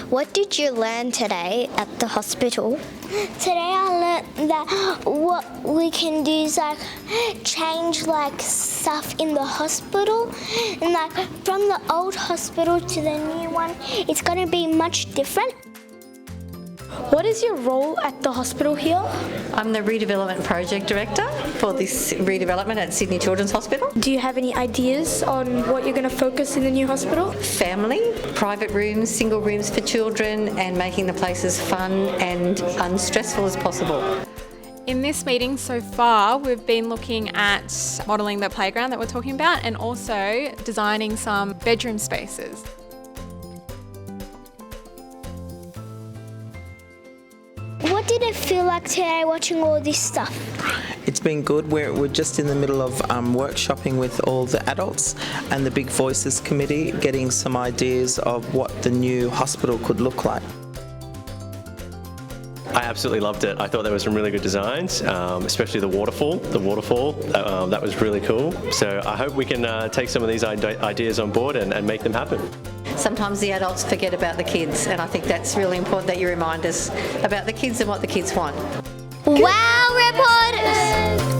What did you learn today at the hospital? Today I learned that what we can do is like change like stuff in the hospital, and like from the old hospital to the new one, it's going to be much different. What is your role at the hospital here? I'm the redevelopment project director for this redevelopment at Sydney Children's Hospital. Do you have any ideas on what you're going to focus in the new hospital? Family, private rooms, single rooms for children, and making the places fun and unstressful as possible. In this meeting so far, we've been looking at modelling the playground that we're talking about and also designing some bedroom spaces. What did it feel like today watching all this stuff? It's been good. We're just in the middle of workshopping with all the adults and the Big Voices Committee, getting some ideas of what the new hospital could look like. I absolutely loved it. I thought there were some really good designs, especially the waterfall. That was really cool. So I hope we can take some of these ideas on board and make them happen. Sometimes the adults forget about the kids, and I think that's really important that you remind us about the kids and what the kids want. Wow, reporters!